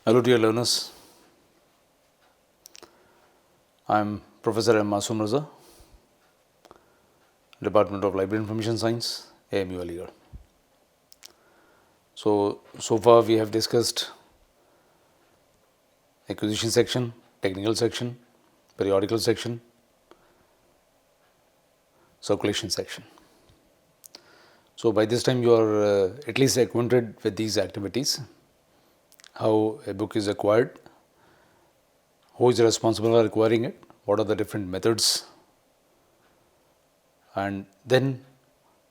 Hello dear learners, I am Professor M. Masoom Raza, Department of Library Information Science, AMU Aligarh. So far we have discussed acquisition section, technical section, periodical section, circulation section. So by this time you are at least acquainted with these activities, how a book is acquired, who is responsible for acquiring it, what are the different methods, and then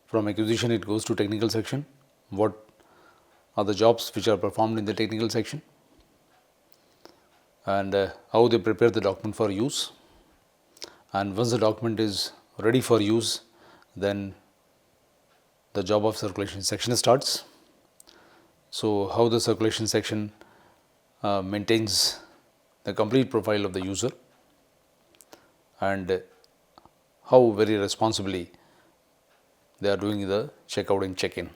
from acquisition it goes to technical section, what are the jobs which are performed in the technical section, and how they prepare the document for use. And once the document is ready for use, then the job of circulation section starts. So how the circulation section maintains the complete profile of the user, and how very responsibly they are doing the checkout and check-in.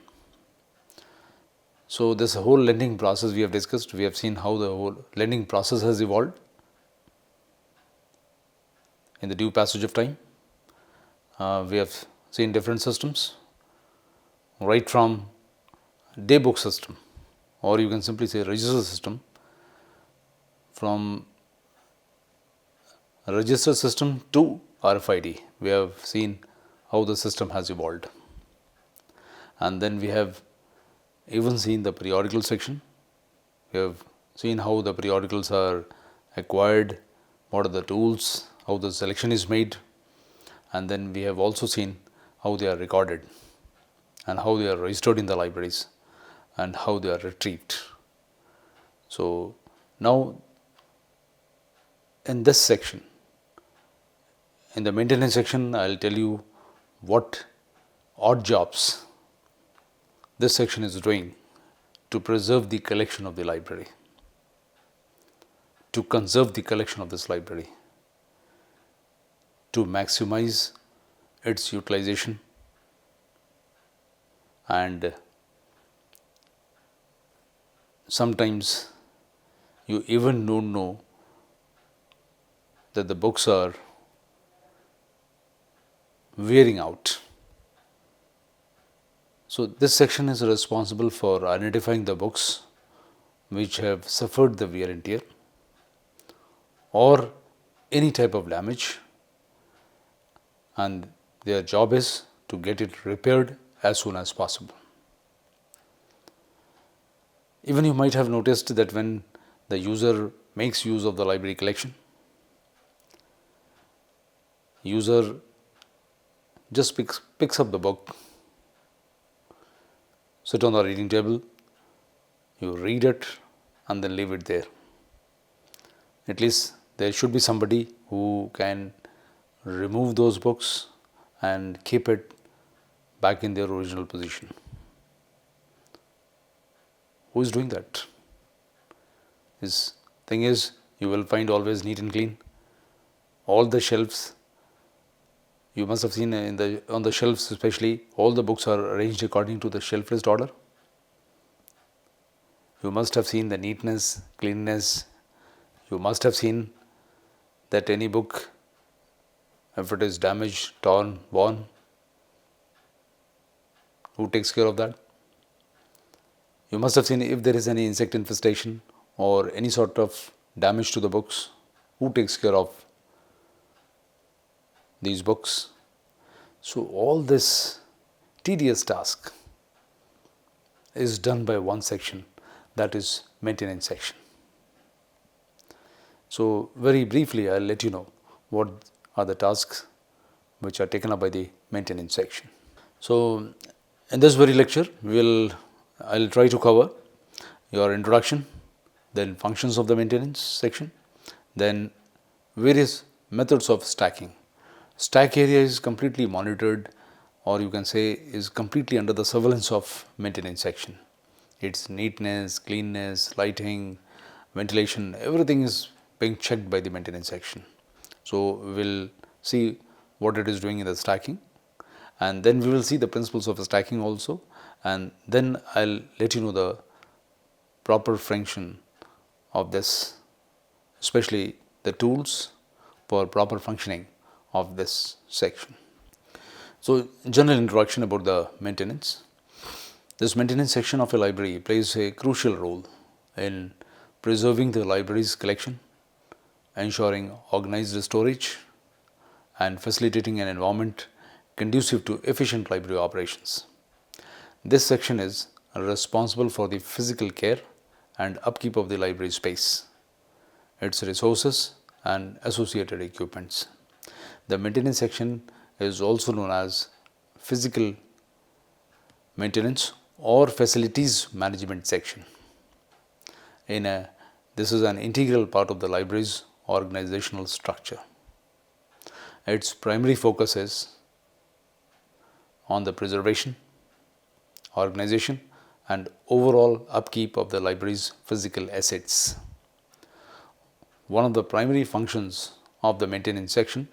So this whole lending process we have discussed. We have seen how the whole lending process has evolved in the due passage of time. We have seen different systems, right from day book system, or you can simply say register system, from register system to RFID. We have seen how the system has evolved, and then we have even seen the periodical section. We have seen how the periodicals are acquired, what are the tools, how the selection is made, and then we have also seen how they are recorded and how they are registered in the libraries and how they are retrieved. So now in this section, in the maintenance section, I will tell you what odd jobs this section is doing to preserve the collection of the library, to conserve the collection of this library, to maximize its utilization, and sometimes you even don't know that the books are wearing out. So this section is responsible for identifying the books which have suffered the wear and tear or any type of damage, and their job is to get it repaired as soon as possible. Even you might have noticed that when the user makes use of the library collection, user just picks up the book, sit on the reading table, you read it and then leave it there. At least there should be somebody who can remove those books and keep it back in their original position. Who is doing that? This thing is, you will find always neat and clean. All the shelves, you must have seen on the shelves especially, all the books are arranged according to the shelf list order. You must have seen the neatness, cleanness. You must have seen that any book, if it is damaged, torn, worn, who takes care of that? You must have seen if there is any insect infestation or any sort of damage to the books, who takes care of these books? So all this tedious task is done by one section, that is maintenance section. So very briefly I will let you know what are the tasks which are taken up by the maintenance section. So in this very lecture I will try to cover your introduction, then functions of the maintenance section, then various methods of stacking. Stack area is completely monitored, or you can say is completely under the surveillance of maintenance section. Its neatness, cleanness, lighting, ventilation, everything is being checked by the maintenance section. So we will see what it is doing in the stacking, and then we will see the principles of stacking also, and then I will let you know the proper function of this, especially the tools for proper functioning of this section. So, general introduction about the maintenance. This maintenance section of a library plays a crucial role in preserving the library's collection, ensuring organized storage, and facilitating an environment conducive to efficient library operations. This section is responsible for the physical care and upkeep of the library space, its resources, and associated equipments. The maintenance section is also known as physical maintenance or facilities management section. This is an integral part of the library's organizational structure. Its primary focus is on the preservation, organization, and overall upkeep of the library's physical assets. One of the primary functions of the maintenance section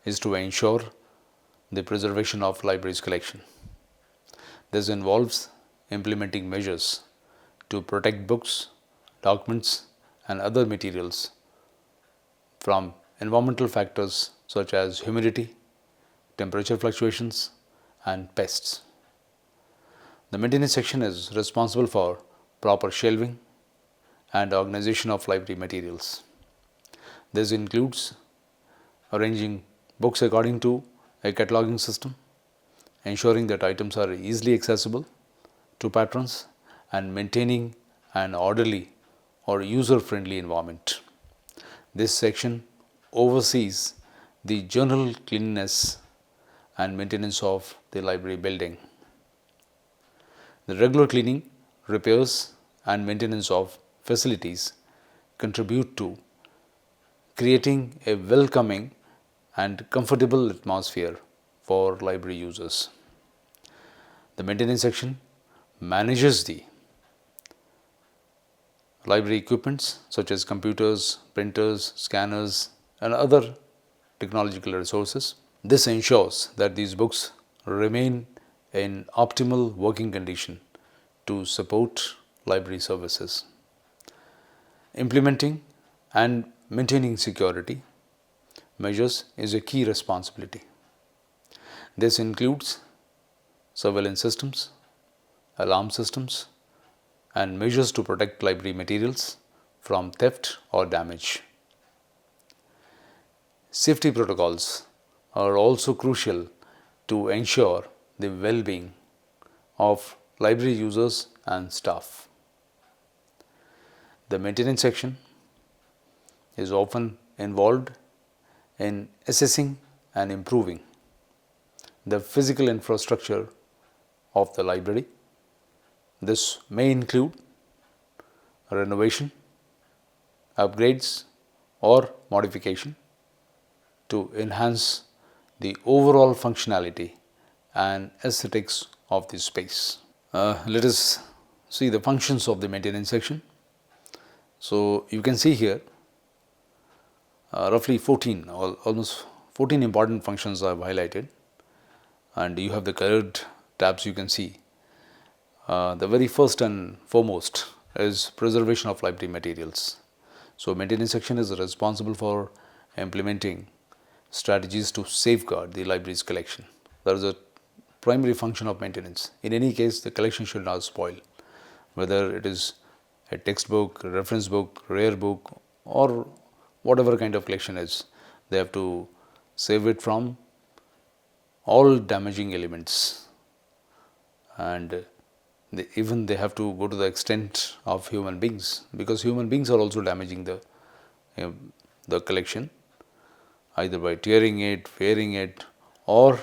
is to ensure the preservation of library's collection. This involves implementing measures to protect books, documents, and other materials from environmental factors such as humidity, temperature fluctuations, and pests. The maintenance section is responsible for proper shelving and organization of library materials. This includes arranging books according to a cataloging system, ensuring that items are easily accessible to patrons, and maintaining an orderly or user-friendly environment. This section oversees the general cleanliness and maintenance of the library building. The regular cleaning, repairs, and maintenance of facilities contribute to creating a welcoming and comfortable atmosphere for library users. The maintenance section manages the library equipments such as computers, printers, scanners, and other technological resources. This ensures that these books remain in optimal working condition to support library services. Implementing and maintaining security measures is a key responsibility. This includes surveillance systems, alarm systems, and measures to protect library materials from theft or damage. Safety protocols are also crucial to ensure the well-being of library users and staff. The maintenance section is often involved in assessing and improving the physical infrastructure of the library. This may include renovation, upgrades, or modification to enhance the overall functionality and aesthetics of the space. Let us see the functions of the maintenance section. So, you can see here roughly 14, almost 14 important functions I have highlighted, and you have the colored tabs you can see. The very first and foremost is preservation of library materials. So, maintenance section is responsible for implementing strategies to safeguard the library's collection. That is a primary function of maintenance. In any case, the collection should not spoil, whether it is a textbook, a reference book, rare book, or whatever kind of collection is. They have to save it from all damaging elements, and even they have to go to the extent of human beings, because human beings are also damaging the collection, either by tearing it, wearing it, or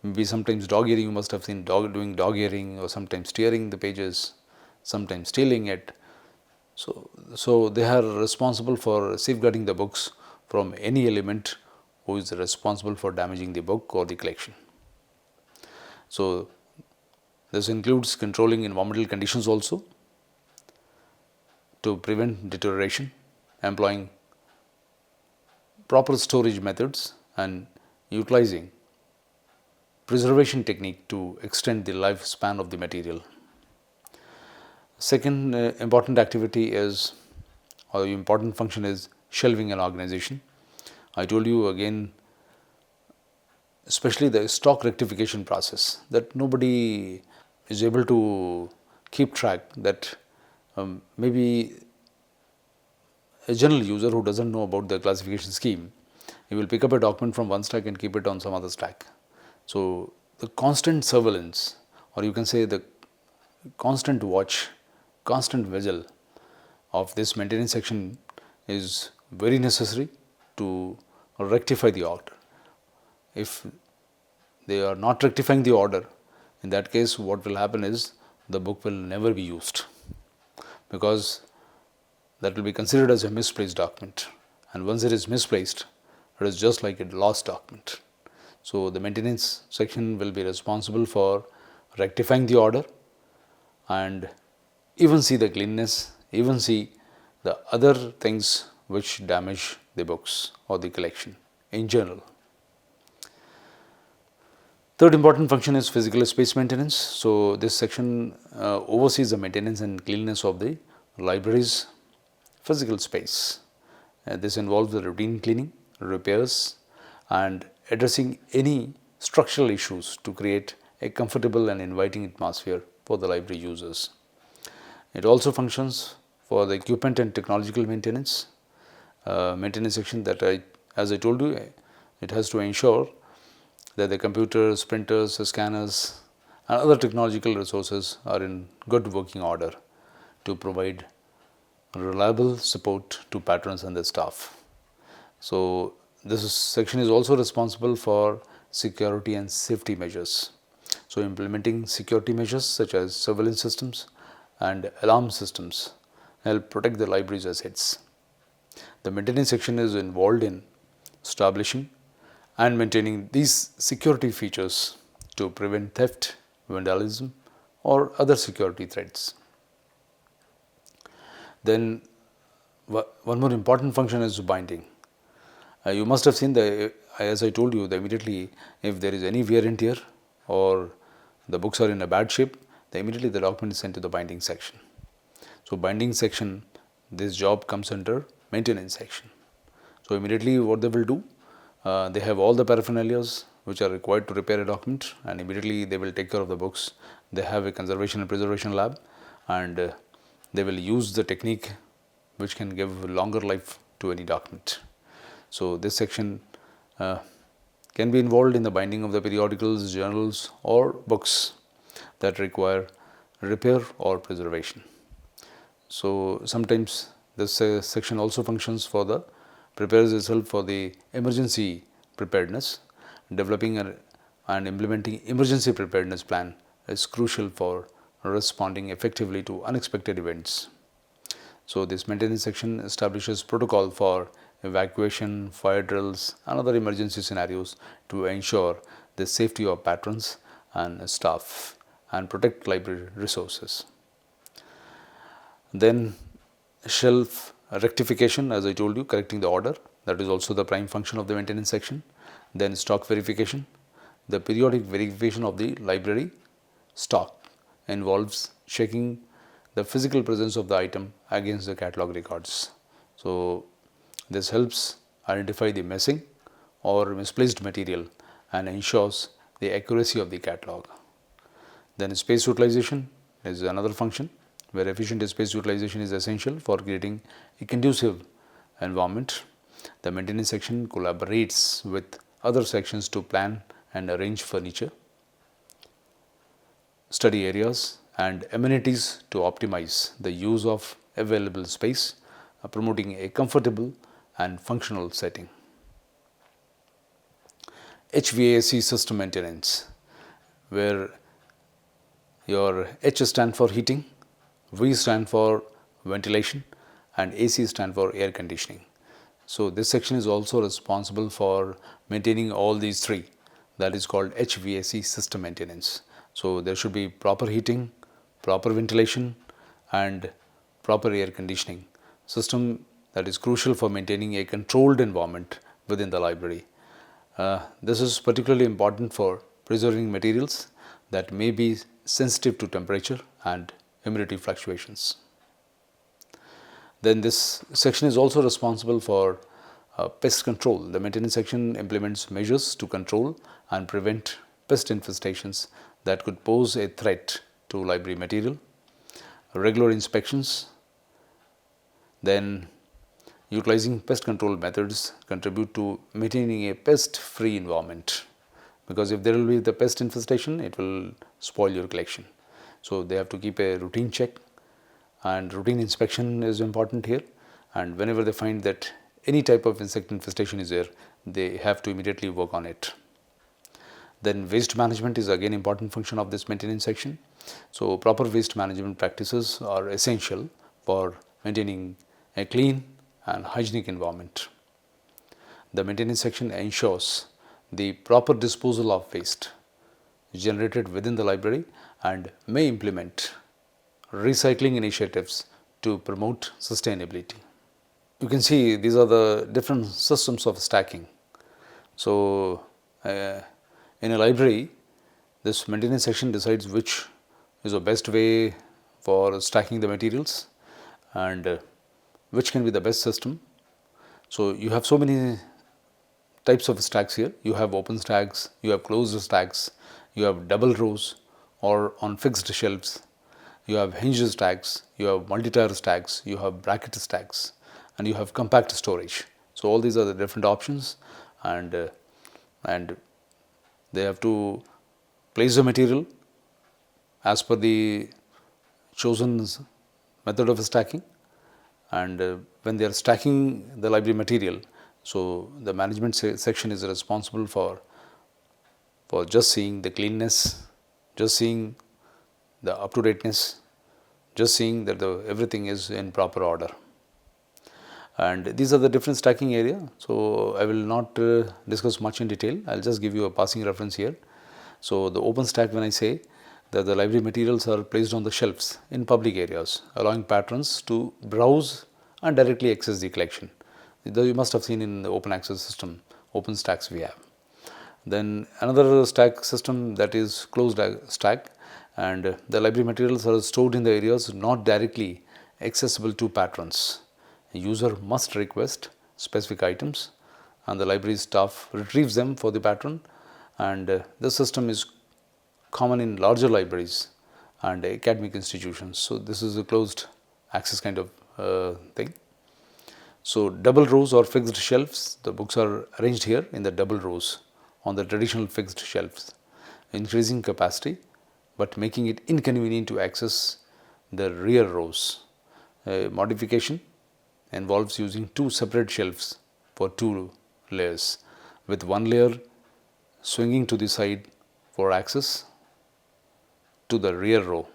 maybe sometimes dog earing. You must have seen doing dog earing, or sometimes tearing the pages, sometimes stealing it. So they are responsible for safeguarding the books from any element who is responsible for damaging the book or the collection. So this includes controlling environmental conditions also to prevent deterioration, employing proper storage methods, and utilizing preservation technique to extend the lifespan of the material. Second important activity is, or the important function is, shelving and organization. I told you again, especially the stock rectification process, that nobody is able to keep track, that maybe a general user who doesn't know about the classification scheme, he will pick up a document from one stack and keep it on some other stack. So the constant surveillance, or you can say the constant watch, constant vigil of this maintenance section is very necessary to rectify the order. If they are not rectifying the order, in that case what will happen is the book will never be used, because that will be considered as a misplaced document, and once it is misplaced, it is just like a lost document. So the maintenance section will be responsible for rectifying the order and even see the cleanness, even see the other things which damage the books or the collection in general. Third important function is physical space maintenance. So this section oversees the maintenance and cleanliness of the library's physical space. This involves the routine cleaning, repairs, and addressing any structural issues to create a comfortable and inviting atmosphere for the library users. It also functions for the equipment and technological maintenance. Maintenance section that as I told you, it has to ensure that the computers, printers, scanners, and other technological resources are in good working order to provide reliable support to patrons and the staff. So this section is also responsible for security and safety measures. So implementing security measures such as surveillance systems and alarm systems help protect the library's assets. The maintenance section is involved in establishing and maintaining these security features to prevent theft, vandalism, or other security threats. Then one more important function is binding. You must have seen as I told you, immediately if there is any wear and tear or the books are in a bad shape, immediately the document is sent to the binding section. So binding section, this job comes under maintenance section. So immediately what they will do, they have all the paraphernalias which are required to repair a document, and immediately they will take care of the books. They have a conservation and preservation lab, and they will use the technique which can give longer life to any document. So this section can be involved in the binding of the periodicals, journals, or books that require repair or preservation. So sometimes this section also functions for the prepares itself for the emergency preparedness. Developing and implementing emergency preparedness plan is crucial for responding effectively to unexpected events. So this maintenance section establishes protocol for evacuation, fire drills, and other emergency scenarios to ensure the safety of patrons and staff and protect library resources. Then shelf rectification, as I told you, correcting the order, that is also the prime function of the maintenance section. Then stock verification, the periodic verification of the library stock involves checking the physical presence of the item against the catalog records. So this helps identify the missing or misplaced material and ensures the accuracy of the catalog. Then space utilization is another function where efficient space utilization is essential for creating a conducive environment. The maintenance section collaborates with other sections to plan and arrange furniture, study areas, and amenities to optimize the use of available space, promoting a comfortable and functional setting. HVAC system maintenance, where your H stand for heating, V stand for ventilation, and AC stand for air conditioning. So this section is also responsible for maintaining all these three, that is called HVAC system maintenance. So there should be proper heating, proper ventilation, and proper air conditioning system that is crucial for maintaining a controlled environment within the library. This is particularly important for preserving materials that may be sensitive to temperature and humidity fluctuations. Then this section is also responsible for pest control. The maintenance section implements measures to control and prevent pest infestations that could pose a threat to library material. Regular inspections, then utilizing pest control methods contribute to maintaining a pest-free environment, because if there will be the pest infestation, it will spoil your collection. So they have to keep a routine check, and routine inspection is important here, and whenever they find that any type of insect infestation is there, they have to immediately work on it. Then waste management is again important function of this maintenance section. So proper waste management practices are essential for maintaining a clean and hygienic environment. The maintenance section ensures the proper disposal of waste generated within the library and may implement recycling initiatives to promote sustainability. You can see these are the different systems of stacking. So in a library, this maintenance section decides which is the best way for stacking the materials and which can be the best system. So you have so many types of stacks here. You have open stacks, you have closed stacks, you have double rows or on fixed shelves, you have hinged stacks, you have multi-tier stacks, you have bracket stacks, and you have compact storage. So all these are the different options, and they have to place the material as per the chosen method of stacking. And when they are stacking the library material, so the management section is responsible for just seeing the cleanness, just seeing the up-to-dateness, just seeing that everything is in proper order. And these are the different stacking area. So I will not discuss much in detail. I'll just give you a passing reference here. So the open stack, when I say that the library materials are placed on the shelves in public areas, allowing patrons to browse and directly access the collection. You must have seen in the open access system, open stacks we have. Then another stack system, that is closed stack, and the library materials are stored in the areas not directly accessible to patrons. A user must request specific items and the library staff retrieves them for the patron, and this system is common in larger libraries and academic institutions. So this is a closed access kind of thing. So double rows or fixed shelves, the books are arranged here in the double rows on the traditional fixed shelves, increasing capacity but making it inconvenient to access the rear rows. Modification involves using two separate shelves for two layers, with one layer swinging to the side for access to the rear row.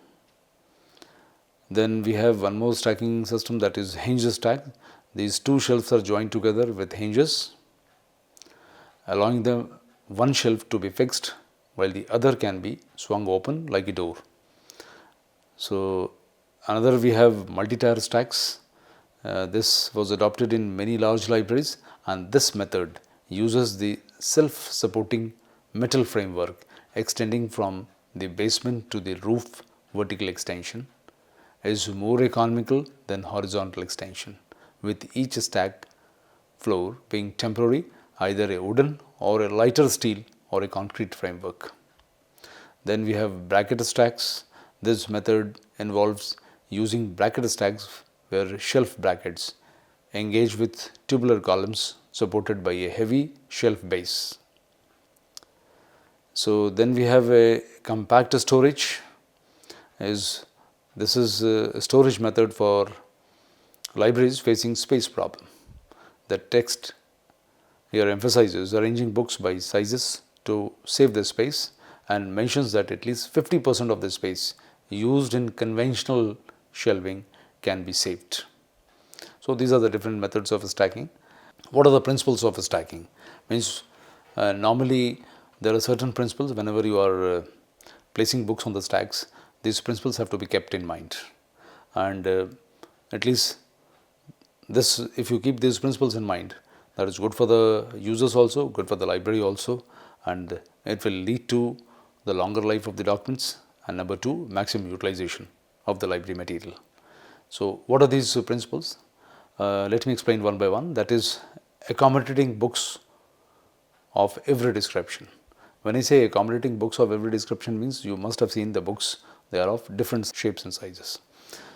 Then we have one more stacking system, that is hinge stack. These two shelves are joined together with hinges, allowing the one shelf to be fixed while the other can be swung open like a door. So another, we have multi-tier stacks. This was adopted in many large libraries, and this method uses the self-supporting metal framework extending from the basement to the roof. Vertical extension is more economical than horizontal extension, with each stack floor being temporary, either a wooden or a lighter steel or a concrete framework. Then we have bracket stacks. This method involves using bracket stacks where shelf brackets engage with tubular columns supported by a heavy shelf base. So then we have a compact storage. This is a storage method for libraries facing space problem. The text here emphasizes arranging books by sizes to save the space, and mentions that at least 50% of the space used in conventional shelving can be saved. So these are the different methods of stacking. What are the principles of stacking? Means normally there are certain principles whenever you are placing books on the stacks. These principles have to be kept in mind, and at least this, if you keep these principles in mind, that is good for the users also, good for the library also, and it will lead to the longer life of the documents, and number two, maximum utilization of the library material. So, what are these principles? Let me explain one by one. That is, accommodating books of every description. When I say accommodating books of every description means you must have seen the books, they are of different shapes and sizes.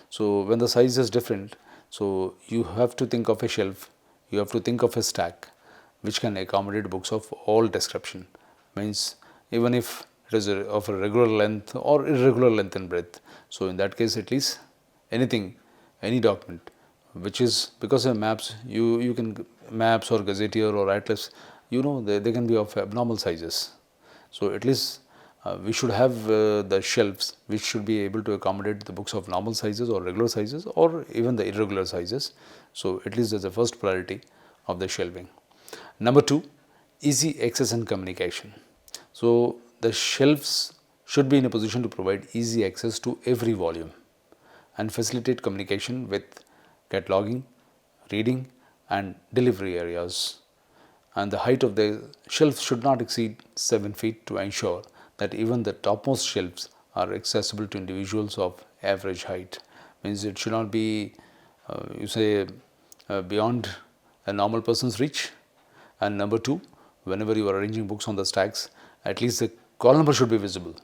So, when the size is different, so you have to think of a shelf, you have to think of a stack which can accommodate books of all description. Means even if it is of a regular length or irregular length and breadth. So, in that case at least anything, any document which is, because of maps, you can, maps or gazetteer or atlas, they can be of abnormal sizes. So, at least we should have the shelves which should be able to accommodate the books of normal sizes or regular sizes or even the irregular sizes. So, at least that is the first priority of the shelving. Number 2, easy access and communication. So, the shelves should be in a position to provide easy access to every volume and facilitate communication with cataloging, reading and delivery areas. And the height of the shelves should not exceed 7 feet to ensure that even the topmost shelves are accessible to individuals of average height. Means it should not be beyond a normal person's reach. And number 2, whenever you are arranging books on the stacks, at least the call number should be visible.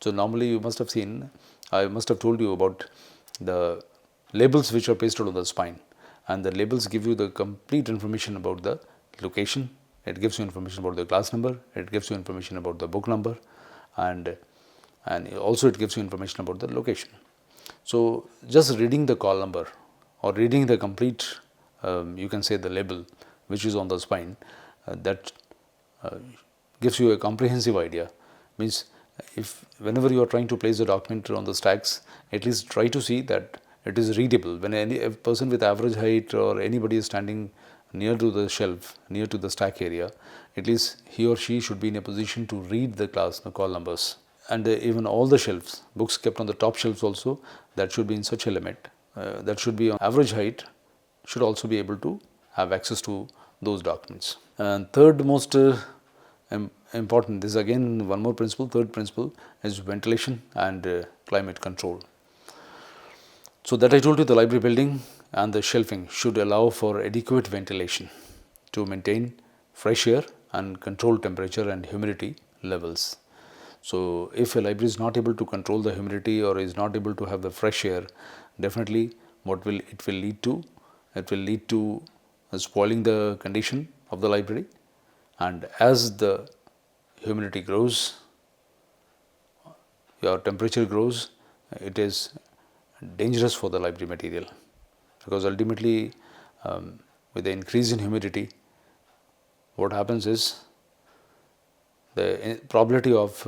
So, normally you must have seen, I must have told you about the labels which are pasted on the spine, and the labels give you the complete information about the location, it gives you information about the class number, it gives you information about the book number, and also it gives you information about the location. So, just reading the call number or reading the complete you can say the label which is on the spine, that gives you a comprehensive idea. Means if whenever you are trying to place the document on the stacks, at least try to see that it is readable. When a person with average height or anybody is standing near to the shelf, near to the stack area, at least he or she should be in a position to read the call numbers. And even all the shelves, books kept on the top shelves also, that should be in such a limit, that should be on average height, should also be able to have access to those documents. And third most important, this is again one more principle, third principle is ventilation and climate control. So, that I told you, the library building and the shelving should allow for adequate ventilation to maintain fresh air and control temperature and humidity levels. So, if a library is not able to control the humidity or is not able to have the fresh air, definitely what will it will lead to? It will lead to spoiling the condition of the library, and as the humidity grows, your temperature grows, it is dangerous for the library material, because ultimately with the increase in humidity, what happens is the probability of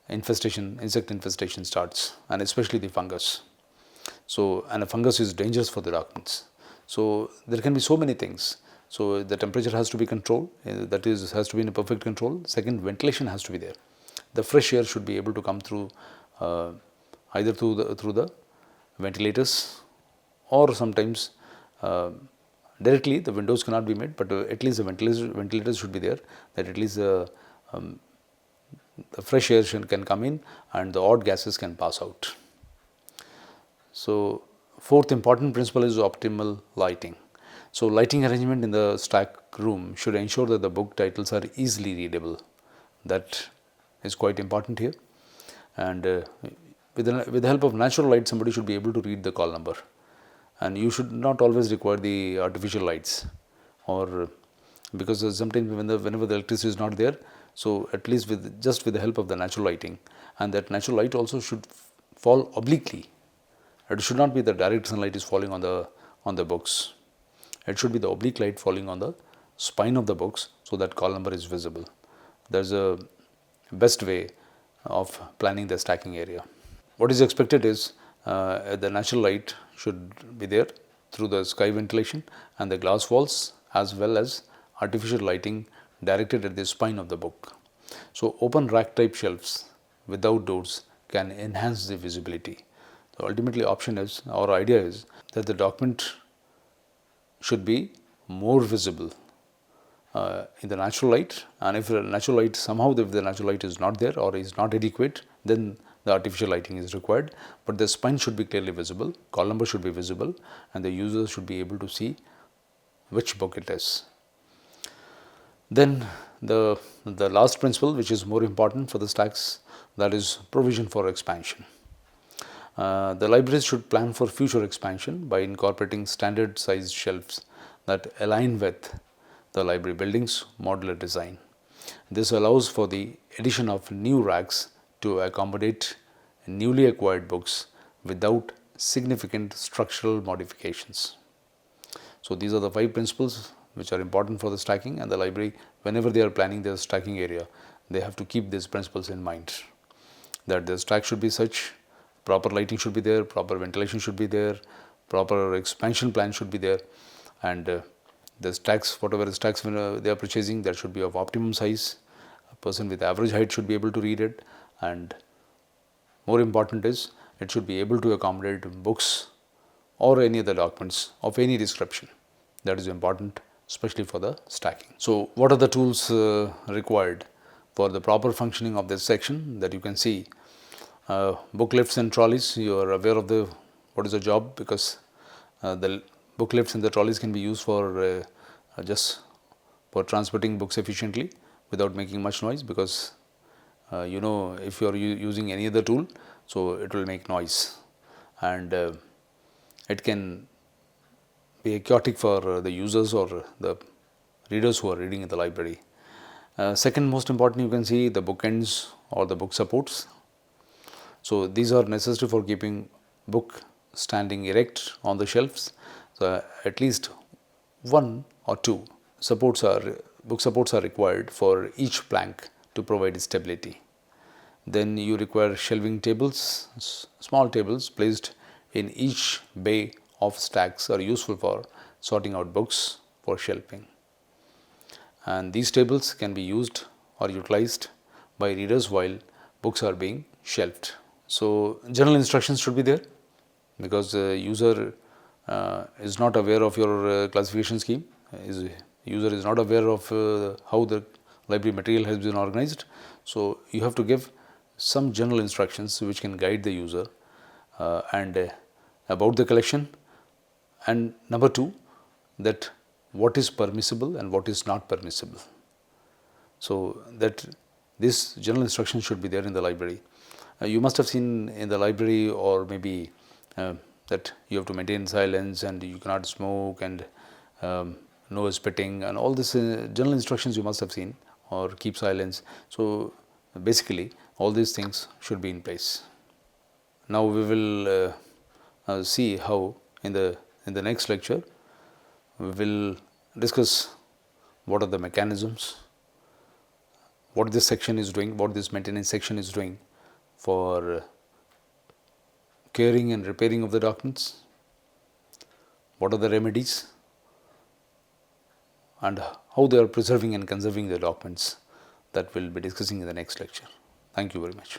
insect infestation starts, and especially the fungus. So, and a fungus is dangerous for the documents. So, there can be so many things. So, the temperature has to be controlled, that is has to be in a perfect control. Second, ventilation has to be there. The fresh air should be able to come through either through the ventilators, or sometimes directly the windows cannot be made, but at least the ventilators should be there, that at least the fresh air can come in and the odd gases can pass out. So, fourth important principle is optimal lighting. So, lighting arrangement in the stack room should ensure that the book titles are easily readable. That is quite important here, and with the help of natural light, somebody should be able to read the call number, and you should not always require the artificial lights, or because sometimes whenever the electricity is not there, so at least with the help of the natural lighting, and that natural light also should fall obliquely. It should not be the direct sunlight is falling on the books. It should be the oblique light falling on the spine of the books, so that call number is visible. There is a best way of planning the stacking area. What is expected is the natural light should be there through the sky ventilation and the glass walls, as well as artificial lighting directed at the spine of the book. So, open rack type shelves without doors can enhance the visibility. So, ultimately option is, our idea is that the document should be more visible in the natural light, and if the natural light somehow, if the natural light is not there or is not adequate, then the artificial lighting is required, but the spine should be clearly visible, call number should be visible, and the user should be able to see which book it is. Then the last principle, which is more important for the stacks, that is provision for expansion. The libraries should plan for future expansion by incorporating standard sized shelves that align with the library building's modular design. This allows for the addition of new racks to accommodate newly acquired books without significant structural modifications. So, these are the 5 principles which are important for the stacking, and the library, whenever they are planning their stacking area, they have to keep these principles in mind, that the stack should be such, proper lighting should be there, proper ventilation should be there, proper expansion plan should be there, and the stacks, whatever stacks they are purchasing, that should be of optimum size. A person with average height should be able to read it, and more important is it should be able to accommodate books or any other documents of any description. That is important, especially for the stacking. So, what are the tools required for the proper functioning of this section? That you can see book lifts and trolleys. You are aware of the what is the job, because the book lifts and the trolleys can be used for just for transporting books efficiently without making much noise, because if you are using any other tool, so it will make noise, and it can be chaotic for the users or the readers who are reading in the library. Second most important, you can see the bookends or the book supports. So, these are necessary for keeping book standing erect on the shelves. So, at least 1 or 2 book supports are required for each plank to provide stability. Then you require shelving tables. Small tables placed in each bay of stacks are useful for sorting out books for shelving, and these tables can be used or utilized by readers while books are being shelved. So, general instructions should be there, because the user is not aware of your classification scheme, user is not aware of how the library material has been organized. So, you have to give some general instructions which can guide the user and about the collection, and number 2, that what is permissible and what is not permissible. So, that this general instruction should be there in the library. You must have seen in the library, or maybe that you have to maintain silence and you cannot smoke, and no spitting, and all these general instructions you must have seen, or keep silence. So, basically all these things should be in place. Now, we will see how in the next lecture we will discuss what are the mechanisms, what this section is doing, what this maintenance section is doing for caring and repairing of the documents, what are the remedies, and how they are preserving and conserving the documents. That we will be discussing in the next lecture. Thank you very much.